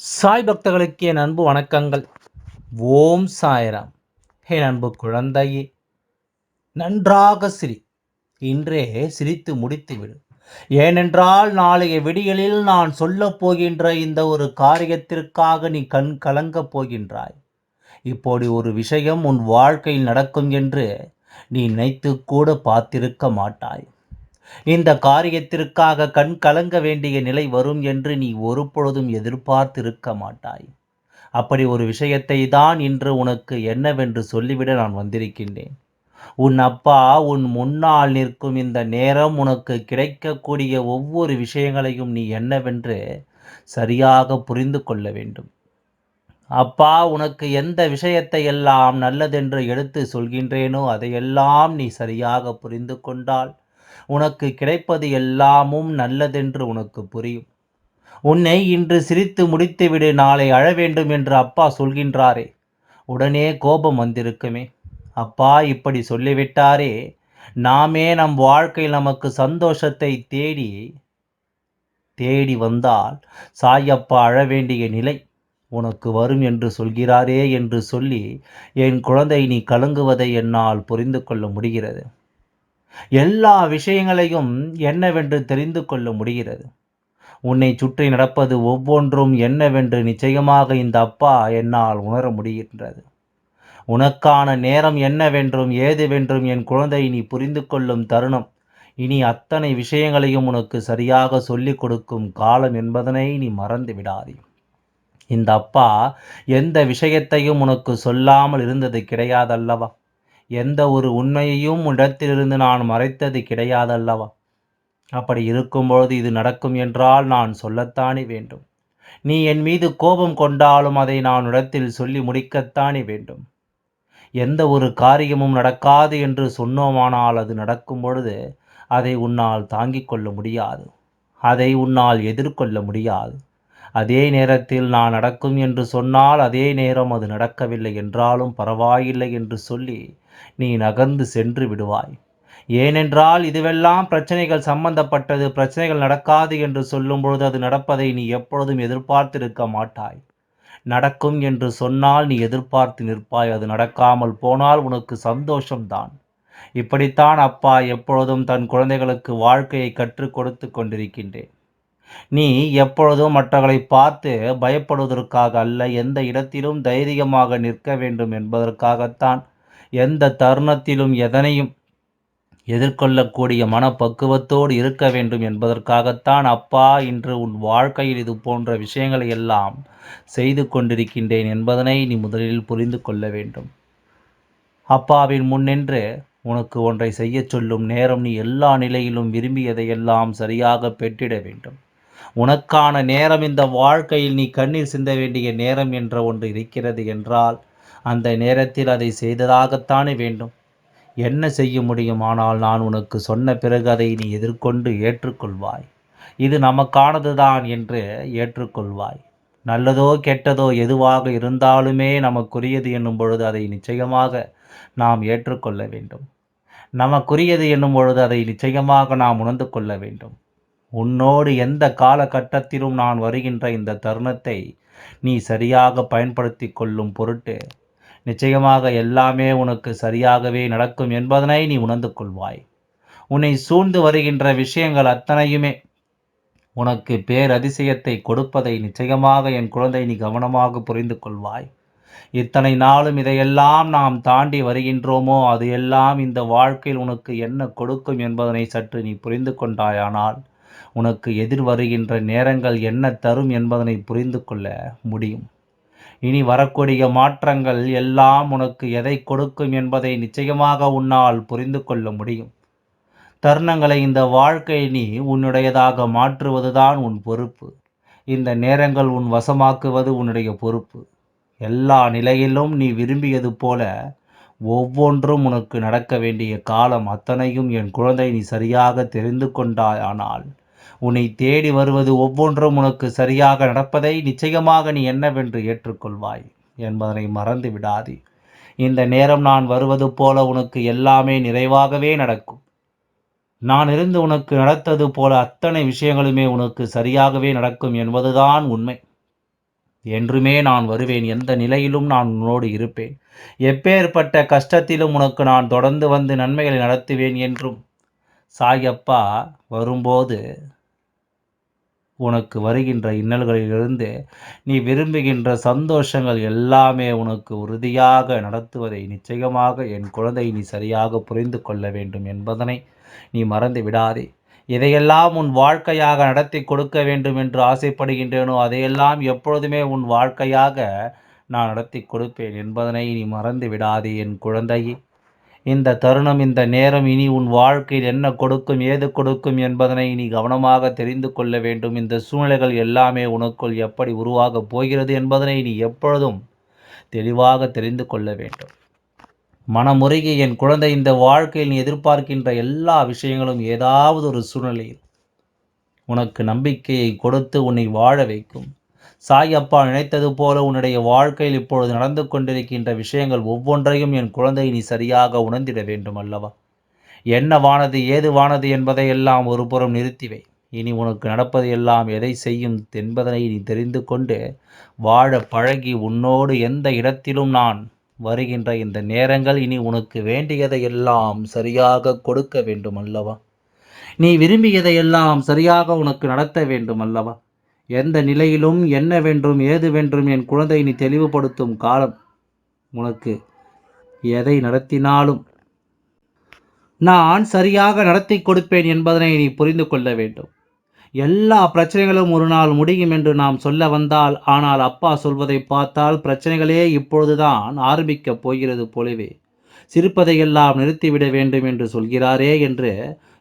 சாய் பக்தர்களுக்கு என் அன்பு வணக்கங்கள். ஓம் சாய்ராம். என் அன்பு குழந்தையே, நன்றாக சிரி. இன்றே சிரித்து முடித்துவிடு. ஏனென்றால் நாளைய விடியலில் நான் சொல்லப் போகின்ற இந்த ஒரு காரியத்திற்காக நீ கண் கலங்கப் போகின்றாய். இப்படி ஒரு விஷயம் உன் வாழ்க்கையில் நடக்கும் என்று நீ நினைத்து கூட பார்த்திருக்க மாட்டாய். இந்த காரியத்திற்காக கண் கலங்க வேண்டிய நிலை வரும் என்று நீ ஒருபொழுதும் எதிர்பார்த்திருக்க மாட்டாய். அப்படி ஒரு விஷயத்தை தான் இன்று உனக்கு என்னவென்று சொல்லிவிட நான் வந்திருக்கின்றேன். உன் அப்பா உன் முன்னால் நிற்கும் இந்த நேரம் உனக்கு கிடைக்கக்கூடிய ஒவ்வொரு விஷயங்களையும் நீ என்னவென்று சரியாக புரிந்து கொள்ள வேண்டும். அப்பா உனக்கு எந்த விஷயத்தை எல்லாம் நல்லதென்று எடுத்து சொல்கின்றேனோ அதையெல்லாம் நீ சரியாக புரிந்து கொண்டால் உனக்கு கிடைப்பது எல்லாமும் நல்லதென்று உனக்கு புரியும். உன்னை இன்று சிரித்து முடித்துவிடு, நாளை அழ வேண்டும் என்று அப்பா சொல்கின்றாரே, உடனே கோபம் வந்திருக்குமே. அப்பா இப்படி சொல்லிவிட்டாரே, நாமே நம் வாழ்க்கையில் நமக்கு சந்தோஷத்தை தேடி தேடி வந்தால் சாயப்பா அழ வேண்டிய நிலை உனக்கு வரும் என்று சொல்கிறாரே என்று சொல்லி என் குழந்தை நீ கலங்குவதை என்னால் புரிந்து கொள்ள முடிகிறது. எல்லா விஷயங்களையும் என்னவென்று தெரிந்து கொள்ள முடிகிறது. உன்னை சுற்றி நடப்பது ஒவ்வொன்றும் என்னவென்று நிச்சயமாக இந்த அப்பா என்னால் உணர முடிகின்றது. உனக்கான நேரம் என்னவென்றும் ஏதுவென்றும் என் குழந்தை நீ புரிந்து கொள்ளும் தருணம் இனி அத்தனை விஷயங்களையும் உனக்கு சரியாக சொல்லிக் கொடுக்கும் காலம் என்பதனை நீ மறந்து விடாதே. இந்த அப்பா எந்த விஷயத்தையும் உனக்கு சொல்லாமல் இருந்தது கிடையாதல்லவா? எந்த ஒரு உண்மையையும் இடத்திலிருந்து நான் மறைத்தது கிடையாதல்லவா? அப்படி இருக்கும்பொழுது இது நடக்கும் என்றால் நான் சொல்லத்தானே வேண்டும். நீ என் மீது கோபம் கொண்டாலும் அதை நான் இடத்தில் சொல்லி முடிக்கத்தானே வேண்டும். எந்த ஒரு காரியமும் நடக்காது என்று சொன்னோமானால் அது நடக்கும் பொழுது அதை உன்னால் தாங்கிக் கொள்ள முடியாது. அதை உன்னால் எதிர்கொள்ள முடியாது. அதே நேரத்தில் நான் நடக்கும் என்று சொன்னால் அதே நேரம் அது நடக்கவில்லை என்றாலும் பரவாயில்லை என்று சொல்லி நீ நகர்ந்து சென்று விடுவாய். ஏனென்றால் இதுவெல்லாம் பிரச்சனைகள் சம்பந்தப்பட்டது. பிரச்சனைகள் நடக்காது என்று சொல்லும் பொழுது அது நடப்பதை நீ எப்பொழுதும் எதிர்பார்த்திருக்க மாட்டாய். நடக்கும் என்று சொன்னால் நீ எதிர்பார்த்து நிற்பாய். அது நடக்காமல் போனால் உனக்கு சந்தோஷம்தான். இப்படித்தான் அப்பா எப்பொழுதும் தன் குழந்தைகளுக்கு வாழ்க்கையை கற்றுக் கொடுத்து கொண்டிருக்கின்றேன். நீ எப்பொழுதும் மற்றவர்களை பார்த்து பயப்படுவதற்காக அல்ல, எந்த இடத்திலும் தைரியமாக நிற்க வேண்டும் என்பதற்காகத்தான், எந்த தருணத்திலும் எதனையும் எதிர்கொள்ளக்கூடிய மனப்பக்குவத்தோடு இருக்க வேண்டும் என்பதற்காகத்தான் அப்பா இன்று உன் வாழ்க்கையில் இது போன்ற விஷயங்களை எல்லாம் செய்து கொண்டிருக்கின்றேன் என்பதனை நீ முதலில் புரிந்து கொள்ள வேண்டும். அப்பாவின் முன்னின்று உனக்கு ஒன்றை செய்யச் சொல்லும் நேரம் நீ எல்லா நிலையிலும் விரும்பியதையெல்லாம் சரியாக பெற்றிட வேண்டும். உனக்கான நேரம் இந்த வாழ்க்கையில் நீ கண்ணீர் சிந்த வேண்டிய நேரம் என்ற ஒன்று இருக்கிறது என்றால் அந்த நேரத்தில் அதை செய்ததாகத்தானே வேண்டும். என்ன செய்ய முடியும்? ஆனால் நான் உனக்கு சொன்ன பிறகு அதை நீ எதிர்கொண்டு ஏற்றுக்கொள்வாய். இது நமக்கானதுதான் என்று ஏற்றுக்கொள்வாய். நல்லதோ கெட்டதோ எதுவாக இருந்தாலுமே நமக்குரியது என்னும் பொழுது அதை நிச்சயமாக நாம் ஏற்றுக்கொள்ள வேண்டும். நமக்குரியது என்னும் பொழுது அதை நிச்சயமாக நாம் உணர்ந்து கொள்ள வேண்டும். உன்னோடு எந்த காலகட்டத்திலும் நான் வருகின்ற இந்த தருணத்தை நீ சரியாக பயன்படுத்தி கொள்ளும் பொருட்டு நிச்சயமாக எல்லாமே உனக்கு சரியாகவே நடக்கும் என்பதனை நீ உணர்ந்து கொள்வாய். உன்னை சூழ்ந்து வருகின்ற விஷயங்கள் அத்தனையுமே உனக்கு பேரதிசயத்தை கொடுப்பதை நிச்சயமாக என் குழந்தை நீ கவனமாக புரிந்து கொள்வாய். இத்தனை நாளும் இதையெல்லாம் நாம் தாண்டி வருகின்றோமோ அது எல்லாம் இந்த வாழ்க்கையில் உனக்கு என்ன கொடுக்கும் என்பதனை சற்று நீ புரிந்து கொண்டாயானால் உனக்கு எதிர் வருகின்ற நேரங்கள் என்ன தரும் என்பதனை புரிந்து கொள்ள முடியும். இனி வரக்கூடிய மாற்றங்கள் எல்லாம் உனக்கு எதை கொடுக்கும் என்பதை நிச்சயமாக உன்னால் புரிந்து கொள்ள முடியும். தருணங்களை இந்த வாழ்க்கை நீ உன்னுடையதாக மாற்றுவதுதான் உன் பொறுப்பு. இந்த நேரங்கள் உன் வசமாக்குவது உன்னுடைய பொறுப்பு. எல்லா நிலையிலும் நீ விரும்பியது போல ஒவ்வொன்றும் உனக்கு நடக்க வேண்டிய காலம் அத்தனையும் என் குழந்தை நீ சரியாக தெரிந்து கொண்டாயானால் உன்னை தேடி வருவது ஒவ்வொன்றும் உனக்கு சரியாக நடப்பதை நிச்சயமாக நீ என்னவென்று ஏற்றுக்கொள்வாய் என்பதனை மறந்து விடாதே. இந்த நேரம் நான் வருவது போல உனக்கு எல்லாமே நிறைவாகவே நடக்கும். நான் இருந்து உனக்கு நடத்தது போல அத்தனை விஷயங்களுமே உனக்கு சரியாகவே நடக்கும் என்பதுதான் உண்மை. என்றுமே நான் வருவேன். எந்த நிலையிலும் நான் உன்னோடு இருப்பேன். எப்பேற்பட்ட கஷ்டத்திலும் உனக்கு நான் தொடர்ந்து வந்து நன்மைகளை நடத்துவேன் என்றும் சாயப்பா வரும்போது உனக்கு வருகின்ற இன்னல்களிலிருந்து நீ விரும்புகின்ற சந்தோஷங்கள் எல்லாமே உனக்கு உறுதியாக நடத்துவதை நிச்சயமாக என் குழந்தை நீ சரியாக புரிந்து கொள்ள வேண்டும் என்பதனை நீ மறந்து விடாதே. எதையெல்லாம் உன் வாழ்க்கையாக நடத்தி கொடுக்க வேண்டும் என்று ஆசைப்படுகின்றேனோ அதையெல்லாம் எப்பொழுதுமே உன் வாழ்க்கையாக நான் நடத்தி கொடுப்பேன் என்பதனை நீ மறந்து விடாதே என் குழந்தையே. இந்த தருணம், இந்த நேரம் இனி உன் வாழ்க்கையில் என்ன கொடுக்கும், ஏது கொடுக்கும் என்பதனை நீ கவனமாக தெரிந்து கொள்ள வேண்டும். இந்த சூழ்நிலைகள் எல்லாமே உனக்குள் எப்படி உருவாகப் போகிறது என்பதனை நீ எப்பொழுதும் தெளிவாக தெரிந்து கொள்ள வேண்டும். மனமுருகி என் குழந்தை, இந்த வாழ்க்கையில் நீ எதிர்பார்க்கின்ற எல்லா விஷயங்களும் ஏதாவது ஒரு சூழ்நிலையில் உனக்கு நம்பிக்கையை கொடுத்து உன்னை வாழ வைக்கும். சாயப்பா நினைத்தது போல உன்னுடைய வாழ்க்கையில் இப்பொழுது நடந்து கொண்டிருக்கின்ற விஷயங்கள் ஒவ்வொன்றையும் என் குழந்தை நீ சரியாக உணர்ந்திட வேண்டும் அல்லவா? என்னவானது ஏதுவானது என்பதை எல்லாம் ஒருபுறம் நிறுத்திவை. இனி உனக்கு நடப்பது எல்லாம் எதை செய்யும் என்பதனை நீ தெரிந்து கொண்டு வாழ பழகி உன்னோடு எந்த இடத்திலும் நான் வருகின்ற இந்த நேரங்கள் இனி உனக்கு வேண்டியதை எல்லாம் சரியாக கொடுக்க வேண்டும் அல்லவா? நீ விரும்பியதையெல்லாம் சரியாக உனக்கு நடத்த வேண்டும் அல்லவா? எந்த நிலையிலும் என்னவென்றும் ஏதுவென்றும் என் குழந்தை நீ தெளிவுபடுத்தும் காலம் உனக்கு எதை நடத்தினாலும் நான் சரியாக நடத்தி கொடுப்பேன் என்பதனை நீ புரிந்து கொள்ள வேண்டும். எல்லா பிரச்சனைகளும் ஒரு நாள் முடியும் என்று நாம் சொல்ல வந்தால், ஆனால் அப்பா சொல்வதை பார்த்தால் பிரச்சனைகளே இப்பொழுதுதான் ஆரம்பிக்கப் போகிறது போலவே சிரிப்பதையெல்லாம் நிறுத்திவிட வேண்டும் என்று சொல்கிறாரே என்று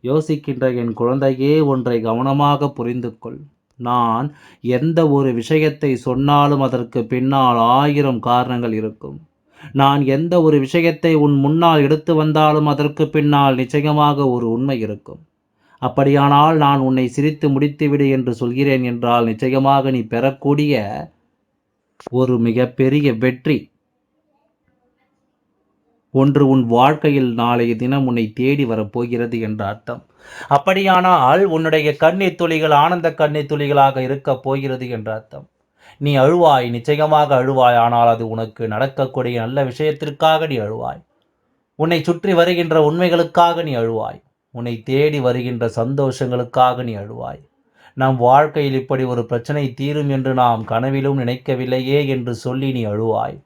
யோசிக்கின்ற என் குழந்தையே, ஒன்றை கவனமாக புரிந்து கொள். நான் எந்த ஒரு விஷயத்தை சொன்னாலும் அதற்கு பின்னால் 1000 காரணங்கள் இருக்கும். நான் எந்த ஒரு விஷயத்தை உன் முன்னால் எடுத்து வந்தாலும் அதற்கு பின்னால் நிச்சயமாக ஒரு உண்மை இருக்கும். அப்படியானால் நான் உன்னை சிரித்து முடித்துவிடு என்று சொல்கிறேன் என்றால் நிச்சயமாக நீ பெறக்கூடிய ஒரு மிகப்பெரிய வெற்றி ஒன்று உன் வாழ்க்கையில் நாளைய தினம் உன்னை தேடி வரப்போகிறது என்ற அர்த்தம். அப்படியானால் உன்னுடைய கண்ணீர் துளிகள் ஆனந்த கண்ணீர் துளிகளாக இருக்கப் போகிறது என்ற அர்த்தம். நீ அழுவாய், நிச்சயமாக அழுவாய். ஆனால் அது உனக்கு நடக்கக்கூடிய நல்ல விஷயத்திற்காக நீ அழுவாய். உன்னை சுற்றி வருகின்ற உண்மைகளுக்காக நீ அழுவாய். உன்னை தேடி வருகின்ற சந்தோஷங்களுக்காக நீ அழுவாய். நம் வாழ்க்கையில் இப்படி ஒரு பிரச்சனை தீரும் என்று நாம் கனவிலும் நினைக்கவில்லையே என்று சொல்லி நீ அழுவாய்.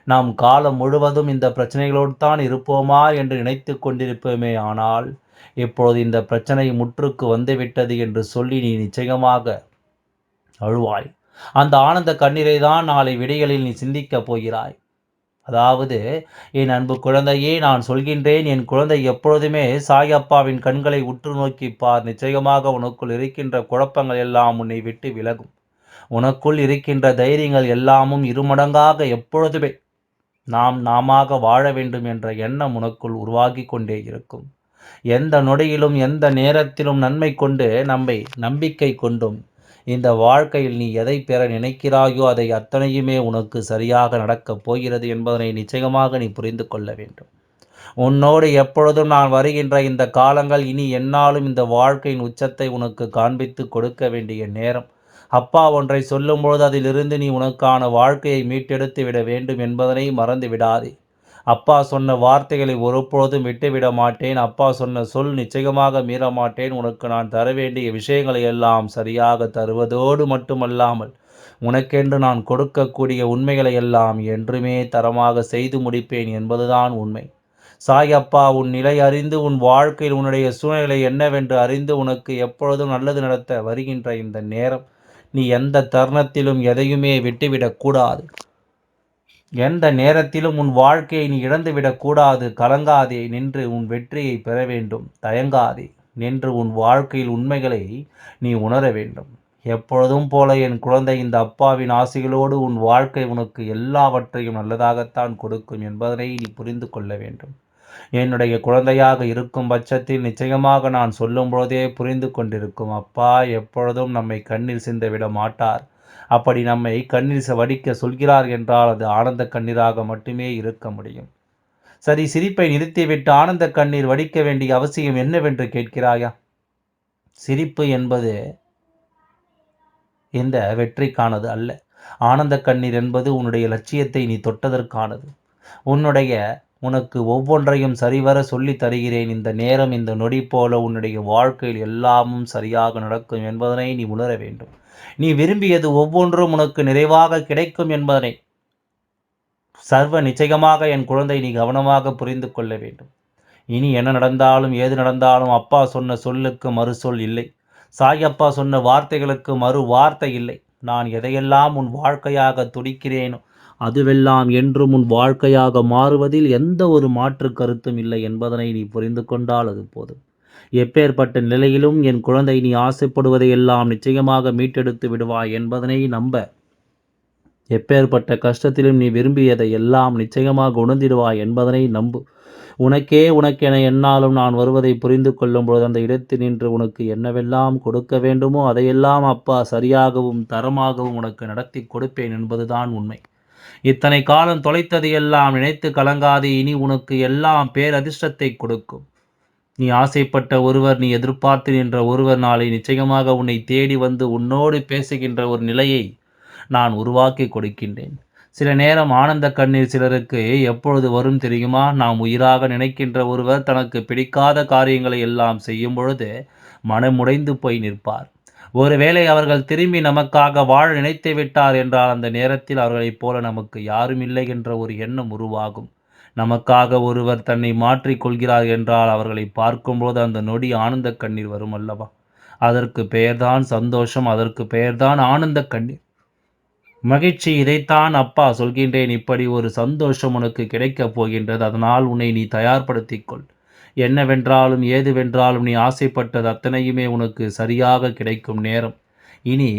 நாம் காலம் முழுவதும் இந்த பிரச்சனைகளோடு தான் இருப்போமா என்று நினைத்து கொண்டிருப்போமே, ஆனால் இப்பொழுது இந்த பிரச்சனை முற்றுக்கு வந்துவிட்டது என்று சொல்லி நீ நிச்சயமாக அழுவாய். அந்த ஆனந்த கண்ணீரை தான் நாளை விடியலில் நீ சிந்திக்கப் போகிறாய். அதாவது, என் அன்பு குழந்தையே, நான் சொல்கின்றேன், என் குழந்தை எப்பொழுதுமே சாயப்பாவின் கண்களை உற்று நோக்கி பார். நிச்சயமாக உனக்குள் இருக்கின்ற குழப்பங்கள் எல்லாம் உன்னை விட்டு விலகும். உனக்குள் இருக்கின்ற தைரியங்கள் எல்லாமும் இருமடங்காக எப்பொழுதுமே நாமாக வாழ வேண்டும் என்ற எண்ணம் உனக்குள் உருவாகி கொண்டே இருக்கும். எந்த நொடியிலும் எந்த நேரத்திலும் நன்மை கொண்டு நம்பிக்கை கொண்டும் இந்த வாழ்க்கையில் நீ எதை பெற நினைக்கிறாயோ அதை அத்தனையுமே உனக்கு சரியாக நடக்கப் போகிறது என்பதனை நிச்சயமாக நீ புரிந்து கொள்ள வேண்டும். உன்னோடு எப்பொழுதும் நான் வருகின்ற இந்த காலங்கள் இனி என்னாலும் இந்த வாழ்க்கையின் உச்சத்தை உனக்கு காண்பித்து கொடுக்க வேண்டிய நேரம். அப்பா ஒன்றை சொல்லும்பொழுது அதிலிருந்து நீ உனக்கான வாழ்க்கையை மீட்டெடுத்து விட வேண்டும் என்பதனை மறந்து விடாதே. அப்பா சொன்ன வார்த்தைகளை ஒருபொழுதும் விட்டுவிட மாட்டேன். அப்பா சொன்ன சொல் நிச்சயமாக மீற மாட்டேன். உனக்கு நான் தர வேண்டிய விஷயங்களை எல்லாம் சரியாக தருவதோடு மட்டுமல்லாமல் உனக்கென்று நான் கொடுக்கக்கூடிய உண்மைகளை எல்லாம் என்றுமே தரமாக செய்து முடிப்பேன் என்பதுதான் உண்மை. சாயப்பா உன் நிலை அறிந்து, உன் வாழ்க்கையில் உன்னுடைய சூழ்நிலை என்னவென்று அறிந்து உனக்கு எப்பொழுதும் நல்லது நடத்த வருகின்ற இந்த நேரம் நீ எந்த தருணத்திலும் எதையுமே விட்டுவிடக்கூடாது. எந்த நேரத்திலும் உன் வாழ்க்கையை நீ இழந்துவிடக்கூடாது. கலங்காதே, நின்று உன் வெற்றியை பெற வேண்டும். தயங்காதே, நின்று உன் வாழ்க்கையில் உண்மைகளை நீ உணர வேண்டும். எப்பொழுதும் போல என் குழந்தை, இந்த அப்பாவின் ஆசைகளோடு உன் வாழ்க்கை உனக்கு எல்லாவற்றையும் நல்லதாகத்தான் கொடுக்கும் என்பதனை நீ புரிந்து கொள்ள வேண்டும். என்னுடைய குழந்தையாக இருக்கும் பட்சத்தில் நிச்சயமாக நான் சொல்லும் பொழுதே புரிந்து கொண்டிருக்கும். அப்பா எப்பொழுதும் நம்மை கண்ணீர் சிந்த விட மாட்டார். அப்படி நம்மை கண்ணீர் வடிக்க சொல்கிறார் என்றால் அது ஆனந்த கண்ணீராக மட்டுமே இருக்க முடியும். சரி, சிரிப்பை நிறுத்திவிட்டு ஆனந்த கண்ணீர் வடிக்க வேண்டிய அவசியம் என்னவென்று கேட்கிறாயா? சிரிப்பு என்பது இந்த வெற்றிக்கானது அல்ல. ஆனந்த கண்ணீர் என்பது உன்னுடைய லட்சியத்தை நீ தொட்டதற்கானது. உனக்கு ஒவ்வொன்றையும் சரிவர சொல்லித் தருகிறேன். இந்த நேரம், இந்த நொடி போல உன்னுடைய வாழ்க்கையில் எல்லாமும் சரியாக நடக்கும் என்பதனை நீ உணர வேண்டும். நீ விரும்பியது ஒவ்வொன்றும் உனக்கு நிறைவாக கிடைக்கும் என்பதனை சர்வ நிச்சயமாக என் குழந்தை நீ கவனமாக புரிந்து கொள்ள வேண்டும். இனி என்ன நடந்தாலும் ஏது நடந்தாலும் அப்பா சொன்ன சொல்லுக்கு மறுசொல் இல்லை. சாயப்பா சொன்ன வார்த்தைகளுக்கு மறு வார்த்தை இல்லை. நான் எதையெல்லாம் உன் வாழ்க்கையாக துடிக்கிறேனோ அதுவெல்லாம் என்றும் உன் வாழ்க்கையாக மாறுவதில் எந்த ஒரு மாற்று கருத்தும் இல்லை என்பதனை நீ புரிந்து கொண்டால் அது போதும். எப்பேற்பட்ட நிலையிலும் என் குழந்தை நீ ஆசைப்படுவதையெல்லாம் நிச்சயமாக மீட்டெடுத்து விடுவாய் என்பதனை நம்ப. எப்பேற்பட்ட கஷ்டத்திலும் நீ விரும்பியதை எல்லாம் நிச்சயமாக உணர்ந்திடுவாய் என்பதனை நம்பு. உனக்கென என்னாலும் நான் வருவதை புரிந்து கொள்ளும் பொழுது அந்த இடத்தில் நின்று உனக்கு என்னவெல்லாம் கொடுக்க வேண்டுமோ அதையெல்லாம் அப்பா சரியாகவும் தரமாகவும் உனக்கு நடத்தி கொடுப்பேன் என்பதுதான் உண்மை. இத்தனை காலம் தொலைத்தது எல்லாம் நினைத்து கலங்காதே. இனி உனக்கு எல்லாம் பேரதிர்ஷ்டத்தை கொடுக்கும். நீ ஆசைப்பட்ட ஒருவர், நீ எதிர்பார்த்து நின்ற ஒருவர் நாளை நிச்சயமாக உன்னை தேடி வந்து உன்னோடு பேசுகின்ற ஒரு நிலையை நான் உருவாக்கி கொடுக்கின்றேன். சில நேரம் ஆனந்த கண்ணீர் சிலருக்கு எப்பொழுது வரும் தெரியுமா? நாம் உயிராக நினைக்கின்ற ஒருவர் தனக்கு பிடிக்காத காரியங்களை எல்லாம் செய்யும் பொழுது மனமுடைந்து போய் நிற்பார். ஒருவேளை அவர்கள் திரும்பி நமக்காக வாழ நினைத்து விட்டார் என்றால் அந்த நேரத்தில் அவர்களைப் போல நமக்கு யாரும் இல்லை என்ற ஒரு எண்ணம் உருவாகும். நமக்காக ஒருவர் தன்னை மாற்றிக்கொள்கிறார் என்றால் அவர்களை பார்க்கும்போது அந்த நொடி ஆனந்த கண்ணீர் வரும் அல்லவா? அதற்கு பெயர்தான் சந்தோஷம், அதற்கு பெயர்தான் ஆனந்த கண்ணீர். மகிழ்ச்சி. இதைத்தான் அப்பா சொல்கின்றேன். இப்படி ஒரு சந்தோஷம் உனக்கு கிடைக்கப் போகின்றது. அதனால் உன்னை நீ தயார்படுத்திக் கொள். என்னவென்றாலும் ஏதுவென்றாலும் நீ ஆசைப்பட்டது அத்தனையுமே உனக்கு சரியாக கிடைக்கும் நேரம். இனி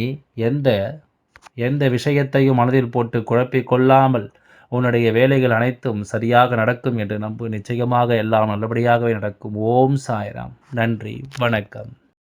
எந்த விஷயத்தையும் மனதில் போட்டு குழப்பிக் கொள்ளாமல் உன்னுடைய வேலைகள் அனைத்தும் சரியாக நடக்கும் என்று நம்பு. நிச்சயமாக எல்லாம் நல்லபடியாகவே நடக்கும். ஓம் சாய்ராம். நன்றி, வணக்கம்.